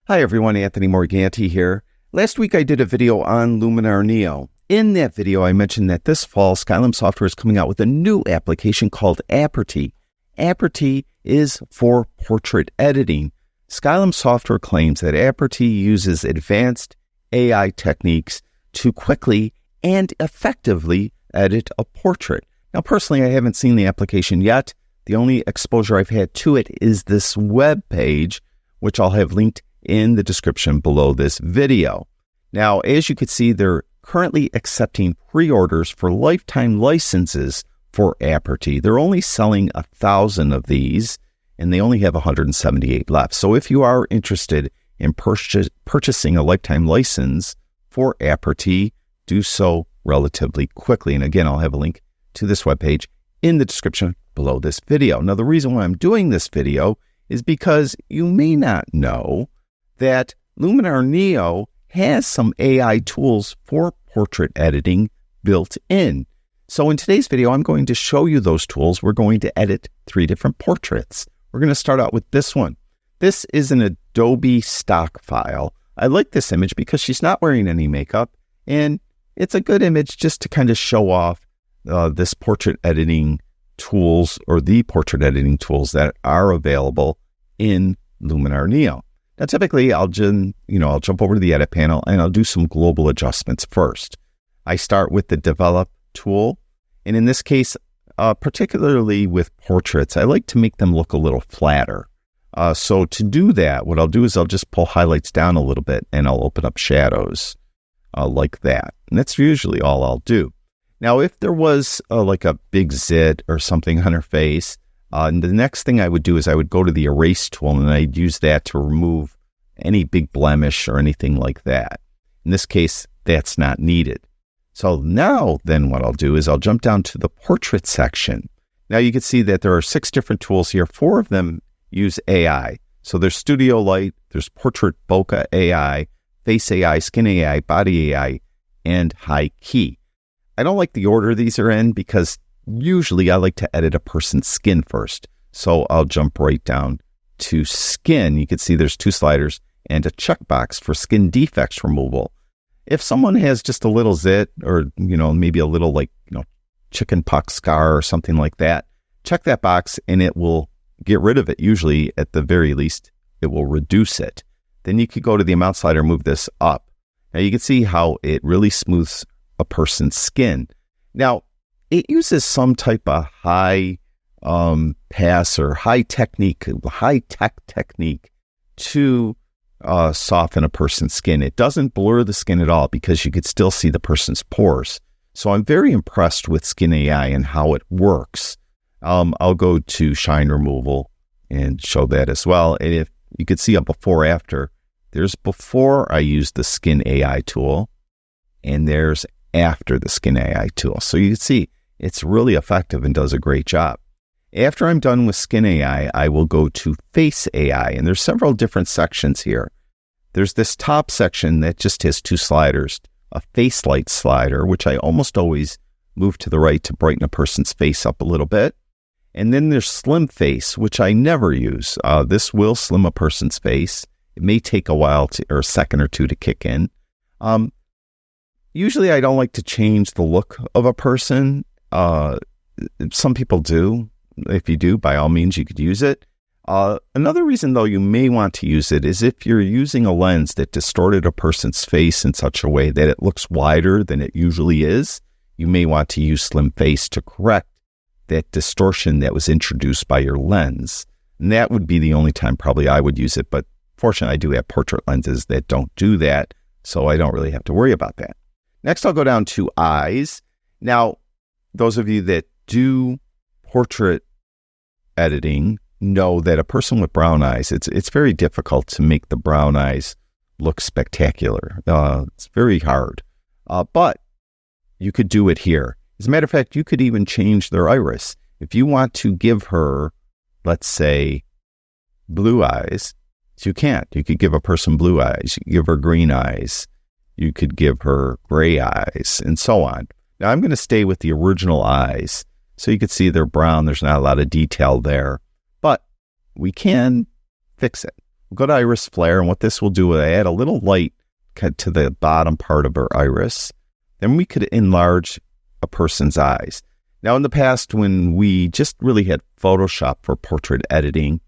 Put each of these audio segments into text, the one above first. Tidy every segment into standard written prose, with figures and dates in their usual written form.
Hi everyone, Anthony Morganti here. Last week I did a video on Luminar Neo. In that video I mentioned that this fall Skylum Software is coming out with a new application called Aperty. Aperty is for portrait editing. Skylum Software claims that Aperty uses advanced AI techniques to quickly and effectively edit a portrait. Now personally I haven't seen the application yet. The only exposure I've had to it is this web page, which I'll have linked in the description below this video. Now, as you can see, they're currently accepting pre-orders for lifetime licenses for Aperty. They're only selling 1,000 of these, and they only have 178 left. So if you are interested in purchasing a lifetime license for Aperty, do so relatively quickly. And again, I'll have a link to this webpage in the description below this video. Now, the reason why I'm doing this video is because you may not know that Luminar Neo has some AI tools for portrait editing built in. So in today's video, I'm going to show you those tools. We're going to edit 3 different portraits. We're going to start out with this one. This is an Adobe stock file. I like this image because she's not wearing any makeup, and it's a good image just to kind of show off this portrait editing tools, or the portrait editing tools that are available in Luminar Neo. Now, typically, I'll jump over to the edit panel and I'll do some global adjustments first. I start with the develop tool. And in this case, particularly with portraits, I like to make them look a little flatter. So to do that, what I'll do is I'll just pull highlights down a little bit and I'll open up shadows like that. And that's usually all I'll do. Now, if there was like a big zit or something on her face, and the next thing I would do is I would go to the erase tool and I'd use that to remove any big blemish or anything like that. In this case, that's not needed. So now then what I'll do is I'll jump down to the portrait section. Now you can see that there are 6 different tools here. 4 of them use AI. So there's Studio Light, there's Portrait Bokeh AI, Face AI, Skin AI, Body AI, and High Key. I don't like the order these are in because usually I like to edit a person's skin first. So I'll jump right down to skin. You can see there's 2 sliders and a checkbox for skin defects removal. If someone has just a little zit or, maybe a little chicken pox scar or something like that, check that box and it will get rid of it. Usually at the very least, it will reduce it. Then you could go to the amount slider, move this up. Now you can see how it really smooths a person's skin. Now, it uses some type of high pass or high tech technique to soften a person's skin. It doesn't blur the skin at all because you could still see the person's pores. So I'm very impressed with Skin AI and how it works. I'll go to shine removal and show that as well. And if you could see a before after, there's before I use the Skin AI tool and there's after the Skin AI tool. So you can see it's really effective and does a great job. After I'm done with Skin AI, I will go to Face AI, and there's several different sections here. There's this top section that just has 2 sliders, a face light slider, which I almost always move to the right to brighten a person's face up a little bit. And then there's Slim Face, which I never use. This will slim a person's face. It may take a while or a second or 2 to kick in. Usually I don't like to change the look of a person. Some people do. If you do, by all means, you could use it. Another reason, though, you may want to use it is if you're using a lens that distorted a person's face in such a way that it looks wider than it usually is, you may want to use Slim Face to correct that distortion that was introduced by your lens. And that would be the only time probably I would use it. But fortunately, I do have portrait lenses that don't do that, so I don't really have to worry about that. Next, I'll go down to eyes. Now, those of you that do portrait editing know that a person with brown eyes, it's very difficult to make the brown eyes look spectacular. It's very hard, but you could do it here. As a matter of fact, you could even change their iris. If you want to give her, let's say, blue eyes, you can't. You could give a person blue eyes. You could give her green eyes. You could give her gray eyes, and so on. Now, I'm going to stay with the original eyes. So you can see they're brown. There's not a lot of detail there. But we can fix it. We'll go to iris flare, and what this will do is add a little light to the bottom part of her iris. Then we could enlarge a person's eyes. Now, in the past, when we just really had Photoshop for portrait editing,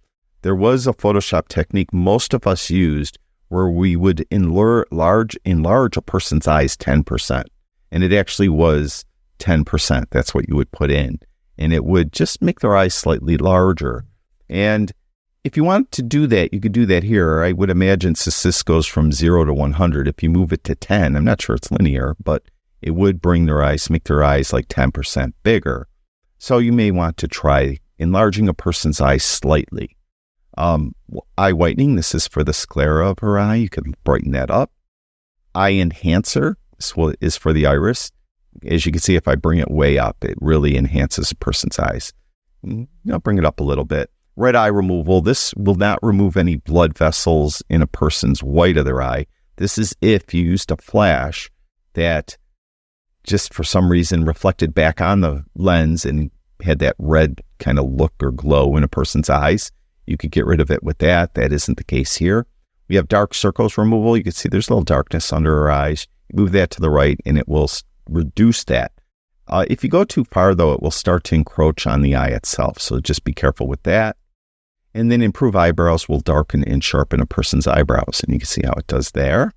there was a Photoshop technique most of us used where we would enlarge a person's eyes 10%. And it actually was 10%. That's what you would put in. And it would just make their eyes slightly larger. And if you want to do that, you could do that here. I would imagine since this goes from 0 to 100, if you move it to 10, I'm not sure it's linear, but it would bring their eyes, make their eyes like 10% bigger. So you may want to try enlarging a person's eyes slightly. Eye whitening, this is for the sclera of her eye. You can brighten that up. Eye enhancer, this is for the iris. As you can see, if I bring it way up, it really enhances a person's eyes. I'll bring it up a little bit. Red eye removal, this will not remove any blood vessels in a person's white of their eye. This is if you used a flash that just for some reason reflected back on the lens and had that red kind of look or glow in a person's eyes. You could get rid of it with that. That isn't the case here. We have dark circles removal. You can see there's a little darkness under her eyes. You move that to the right and it will reduce that. If you go too far, though, it will start to encroach on the eye itself. So just be careful with that. And then improve eyebrows will darken and sharpen a person's eyebrows. And you can see how it does there.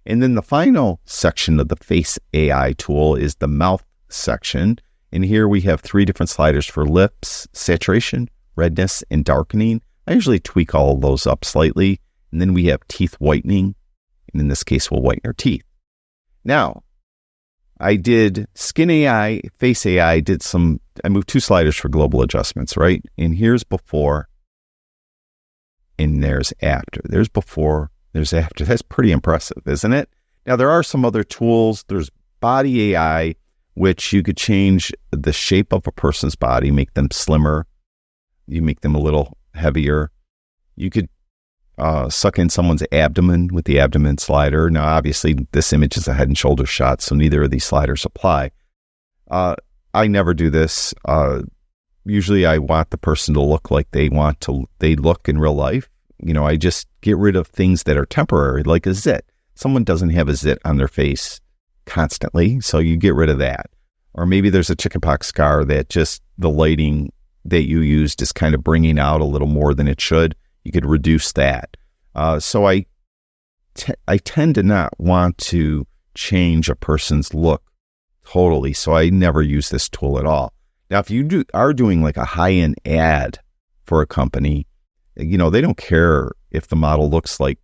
And then the final section of the Face AI tool is the mouth section. And here we have 3 different sliders for lips, saturation, redness, and darkening. I usually tweak all of those up slightly. And then we have teeth whitening. And in this case, we'll whiten our teeth. Now, I did Skin AI, Face AI, I moved 2 sliders for global adjustments, right? And here's before, and there's after. There's before, there's after. That's pretty impressive, isn't it? Now, there are some other tools. There's Body AI, which you could change the shape of a person's body, make them slimmer. You make them a little heavier. You could suck in someone's abdomen with the abdomen slider. Now, obviously, this image is a head and shoulder shot, so neither of these sliders apply. I never do this. Usually, I want the person to look like they look in real life. I just get rid of things that are temporary, like a zit. Someone doesn't have a zit on their face constantly, so you get rid of that. Or maybe there's a chickenpox scar that just the lighting that you used is kind of bringing out a little more than it should. You could reduce that. So I tend to not want to change a person's look totally, so I never use this tool at all. Now, if you are doing like a high-end ad for a company, they don't care if the model looks like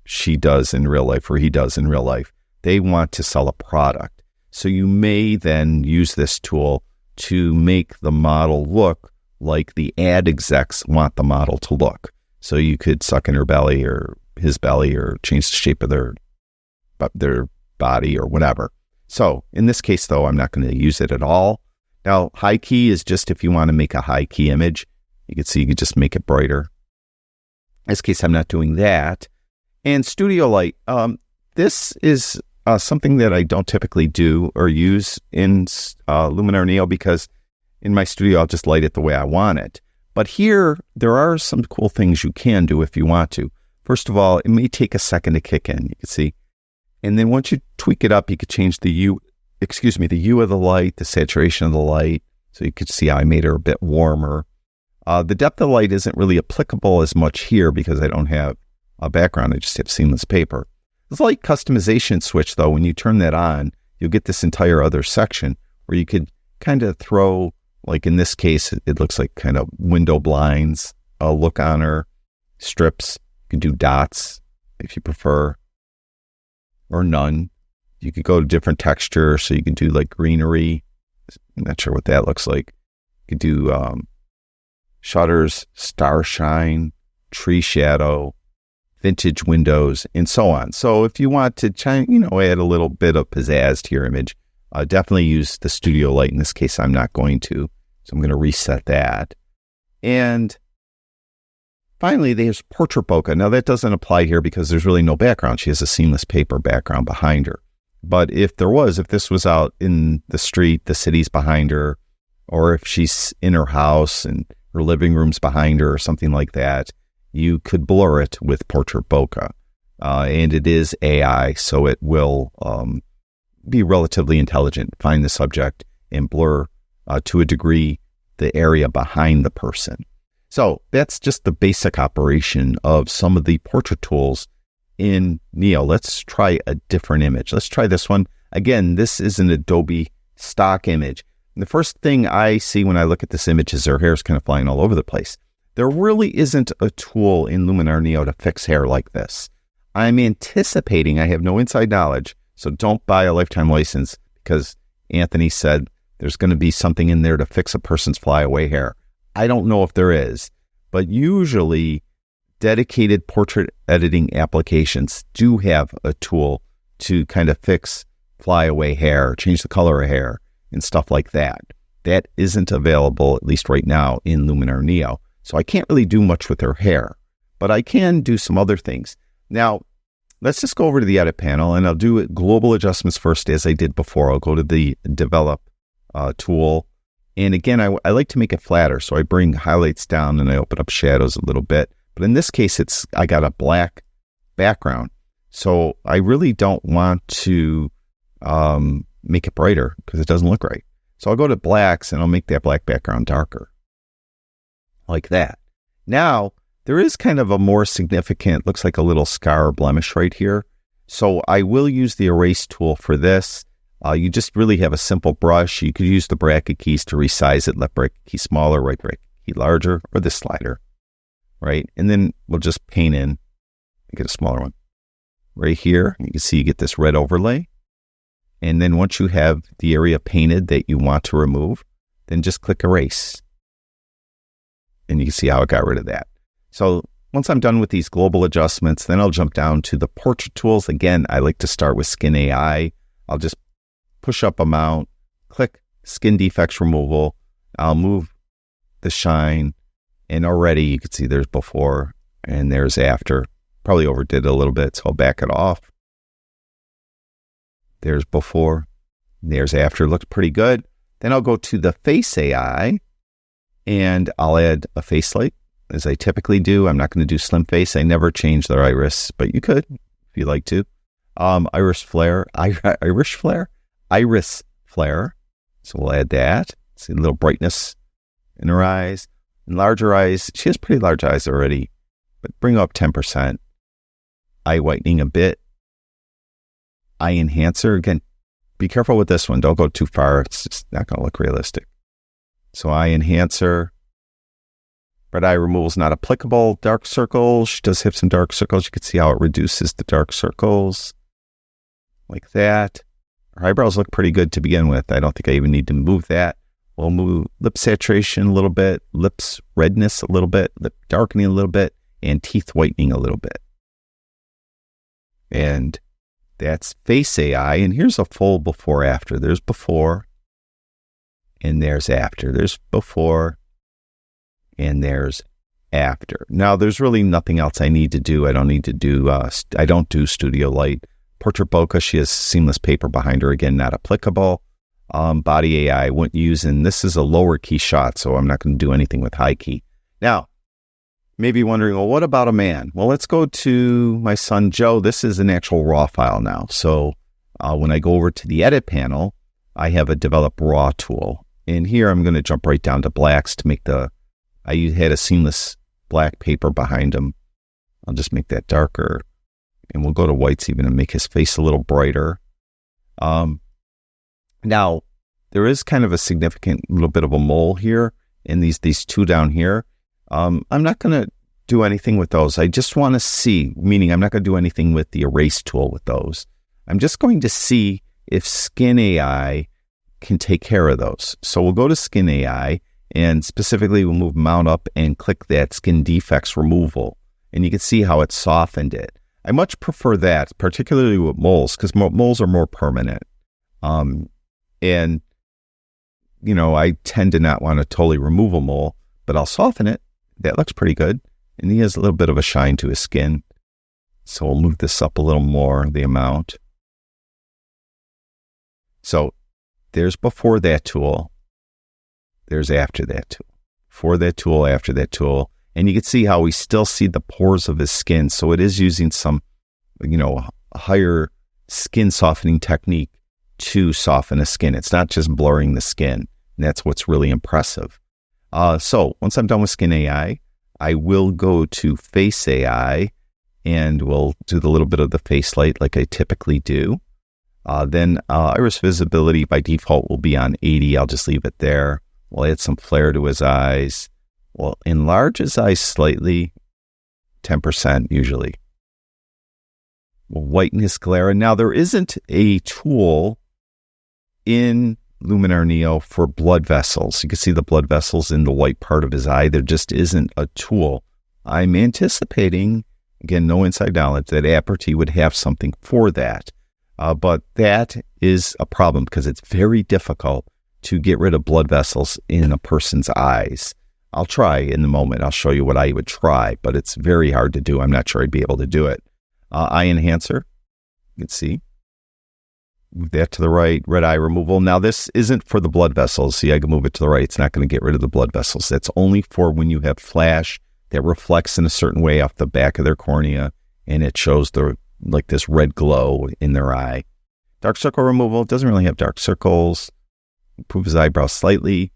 she does in real life or he does in real life. They want to sell a product. So you may then use this tool to make the model look like the ad execs want the model to look. So you could suck in her belly or his belly or change the shape of their body or whatever. So in this case, though, I'm not going to use it at all. Now, high key is just if you want to make a high key image. You can see you could just make it brighter. In this case, I'm not doing that. And studio light. This is something that I don't typically do or use in Luminar Neo because in my studio, I'll just light it the way I want it. But here, there are some cool things you can do if you want to. First of all, it may take a second to kick in, you can see. And then once you tweak it up, you could change the hue of the light, the saturation of the light. So you could see how I made her a bit warmer. The depth of light isn't really applicable as much here because I don't have a background. I just have seamless paper. This light customization switch, though, when you turn that on, you'll get this entire other section where you could kind of throw, like in this case, it looks like kind of window blinds, a look on her, strips. You can do dots if you prefer, or none. You could go to different texture, so you can do like greenery. I'm not sure what that looks like. You could do shutters, star shine, tree shadow, vintage windows, and so on. So if you want to add a little bit of pizzazz to your image, definitely use the studio light. In this case, I'm not going to, so I'm going to reset that. And finally, there's portrait bokeh. Now, that doesn't apply here because there's really no background. She has a seamless paper background behind her. But if this was out in the street, the city's behind her, or if she's in her house and her living room's behind her or something like that, you could blur it with portrait bokeh. And it is AI, so it will be relatively intelligent, find the subject, and blur to a degree the area behind the person. So that's just the basic operation of some of the portrait tools in Neo. Let's try a different image. Let's try this one. Again, this is an Adobe stock image. And the first thing I see when I look at this image is her hair is kind of flying all over the place. There really isn't a tool in Luminar Neo to fix hair like this. I'm anticipating, I have no inside knowledge, so don't buy a lifetime license because Anthony said there's going to be something in there to fix a person's flyaway hair. I don't know if there is, but usually dedicated portrait editing applications do have a tool to kind of fix flyaway hair, change the color of hair, and stuff like that. That isn't available, at least right now, in Luminar Neo. So I can't really do much with her hair, but I can do some other things. Now, let's just go over to the edit panel, and I'll do global adjustments first as I did before. I'll go to the develop tool. And again, I like to make it flatter. So I bring highlights down and I open up shadows a little bit. But in this case, I got a black background. So I really don't want to make it brighter because it doesn't look right. So I'll go to blacks and I'll make that black background darker. Like that. Now, there is kind of a more significant, looks like a little scar or blemish right here. So I will use the erase tool for this. You just really have a simple brush. You could use the bracket keys to resize it, left bracket key smaller, right bracket key larger, or this slider, right? And then we'll just paint in and get a smaller one. Right here, you can see you get this red overlay. And then once you have the area painted that you want to remove, then just click erase. And you can see how it got rid of that. So once I'm done with these global adjustments, then I'll jump down to the portrait tools. Again, I like to start with Skin AI. I'll just push up amount, click skin defects removal. I'll move the shine. And already you can see there's before and there's after. Probably overdid it a little bit, so I'll back it off. There's before, there's after. Looks pretty good. Then I'll go to the Face AI and I'll add a face light as I typically do. I'm not going to do slim face. I never change their iris, but you could if you like to. Iris flare. So we'll add that. See a little brightness in her eyes. And larger eyes. She has pretty large eyes already, but bring up 10%. Eye whitening a bit. Eye enhancer. Again, be careful with this one. Don't go too far. It's just not going to look realistic. So eye enhancer. Red eye removal is not applicable. Dark circles. She does have some dark circles. You can see how it reduces the dark circles. Like that. Her eyebrows look pretty good to begin with. I don't think I even need to move that. We'll move lip saturation a little bit. Lips redness a little bit. Lip darkening a little bit. And teeth whitening a little bit. And that's Face AI. And here's a full before after. There's before. And there's after. There's before. And there's after. Now, there's really nothing else I need to do. I don't need to do, I don't do studio light. Portrait bokeh, she has seamless paper behind her. Again, not applicable. Body AI I wouldn't use, and this is a lower key shot, so I'm not going to do anything with high key. Now, maybe wondering, well, what about a man? Well, let's go to my son, Joe. This is an actual RAW file now. So when I go over to the edit panel, I have a develop RAW tool. And here I'm going to jump right down to blacks to make I had a seamless black paper behind him. I'll just make that darker. And we'll go to whites even and make his face a little brighter. Now, there is kind of a significant little bit of a mole here in these two down here. I'm not going to do anything with those. I just want to see, meaning I'm not going to do anything with the erase tool with those. I'm just going to see if Skin AI can take care of those. So we'll go to Skin AI and specifically we'll move mount up and click that skin defects removal. And you can see how it softened it. I much prefer that, particularly with moles, because moles are more permanent. And, you know, I tend to not want to totally remove a mole, but I'll soften it. That looks pretty good. And he has a little bit of a shine to his skin. So we'll move this up a little more, the amount. So there's before that tool. There's after that tool. Before that tool, after that tool. And you can see how we still see the pores of his skin. So it is using some, a higher skin softening technique to soften the skin. It's not just blurring the skin. And that's what's really impressive. So once I'm done with Skin AI, I will go to Face AI and we'll do the little bit of the face light like I typically do. Then iris visibility by default will be on 80. I'll just leave it there. We'll add some flare to his eyes. We'll enlarge his eyes slightly, 10% usually. We'll whiten his sclera. Now, there isn't a tool in Luminar Neo for blood vessels. You can see the blood vessels in the white part of his eye. There just isn't a tool. I'm anticipating, again, no inside knowledge, that Aperty would have something for that. But that is a problem because it's very difficult to get rid of blood vessels in a person's eyes. I'll try in a moment. I'll show you what I would try, but it's very hard to do. I'm not sure I'd be able to do it. Eye enhancer, you can see. Move that to the right, red eye removal. Now, this isn't for the blood vessels. See, I can move it to the right. It's not going to get rid of the blood vessels. That's only for when you have flash that reflects in a certain way off the back of their cornea, and it shows this red glow in their eye. Dark circle removal, doesn't really have dark circles. Improve his eyebrows slightly.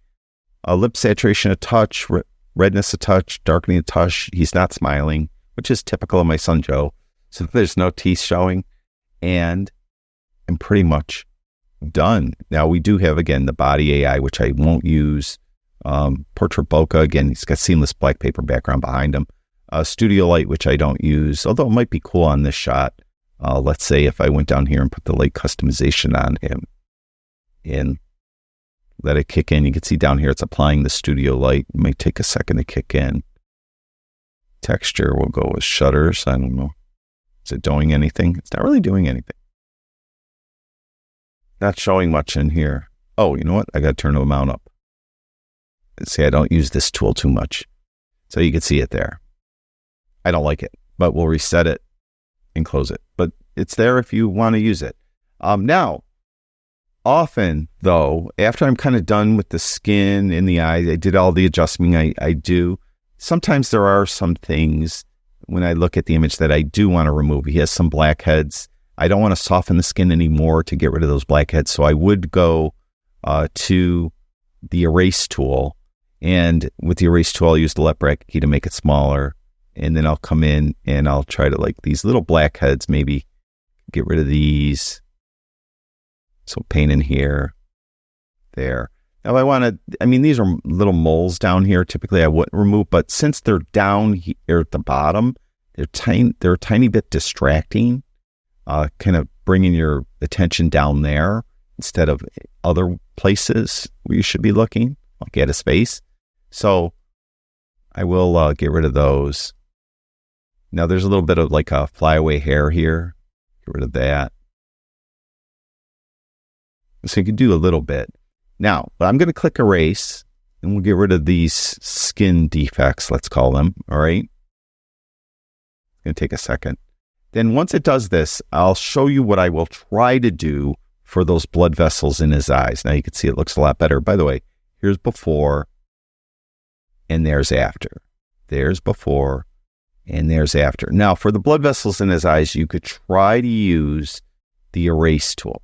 Lip saturation a touch, redness a touch, darkening a touch. He's not smiling, which is typical of my son Joe. So there's no teeth showing. And I'm pretty much done. Now we do have, again, the body AI, which I won't use. Portrait bokeh, again, he's got seamless black paper background behind him. Studio light, which I don't use, although it might be cool on this shot. Let's say if I went down here and put the light customization on him and let it kick in. You can see down here it's applying the studio light. It might take a second to kick in. Texture, we'll go with shutters. I don't know. Is it doing anything? It's not really doing anything. Not showing much in here. Oh, you know what? I got to turn the amount up. See, I don't use this tool too much. So you can see it there. I don't like it, but we'll reset it and close it. But it's there if you want to use it. Now, often, though, after I'm kind of done with the skin and the eye, I did all the adjusting I do. Sometimes there are some things when I look at the image that I do want to remove. He has some blackheads. I don't want to soften the skin anymore to get rid of those blackheads. So I would go to the erase tool. And with the erase tool, I'll use the left bracket key to make it smaller. And then I'll come in and I'll try to, these little blackheads, maybe get rid of these. So paint in here, there. Now these are little moles down here. Typically I wouldn't remove, but since they're down here at the bottom, they're a tiny bit distracting, kind of bringing your attention down there instead of other places where you should be looking, like at his face. So I will get rid of those. Now there's a little bit of a flyaway hair here. Get rid of that. So you can do a little bit. Now, I'm going to click erase, and we'll get rid of these skin defects, let's call them, all right? It's going to take a second. Then once it does this, I'll show you what I will try to do for those blood vessels in his eyes. Now you can see it looks a lot better. By the way, here's before, and there's after. There's before, and there's after. Now, for the blood vessels in his eyes, you could try to use the erase tool.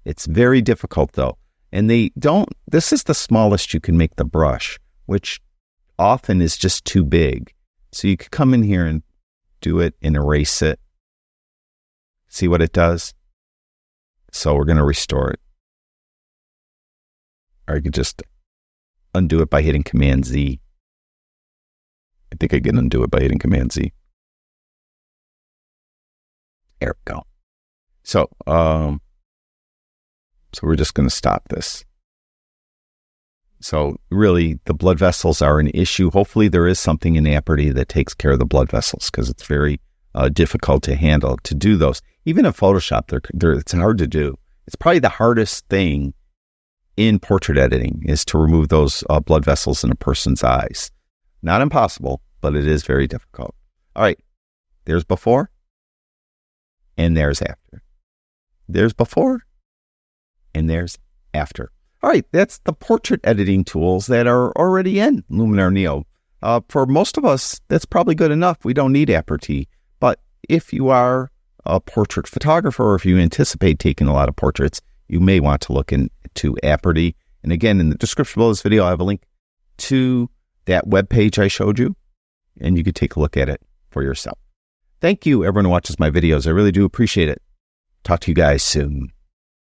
It's very difficult, though. And this is the smallest you can make the brush, which often is just too big. So you could come in here and do it and erase it. See what it does? So we're going to restore it. Or you could just undo it by hitting Command Z. I think I can undo it by hitting Command Z. There we go. So we're just going to stop this. So really, the blood vessels are an issue. Hopefully there is something in Aperty that takes care of the blood vessels, because it's very difficult to handle, to do those. Even in Photoshop, it's hard to do. It's probably the hardest thing in portrait editing is to remove those blood vessels in a person's eyes. Not impossible, but it is very difficult. All right, there's before, and there's after. There's before, and there's after. All right, that's the portrait editing tools that are already in Luminar Neo. For most of us, that's probably good enough. We don't need Aperty. But if you are a portrait photographer, or if you anticipate taking a lot of portraits, you may want to look into Aperty. And again, in the description below this video, I have a link to that webpage I showed you, and you could take a look at it for yourself. Thank you, everyone who watches my videos. I really do appreciate it. Talk to you guys soon.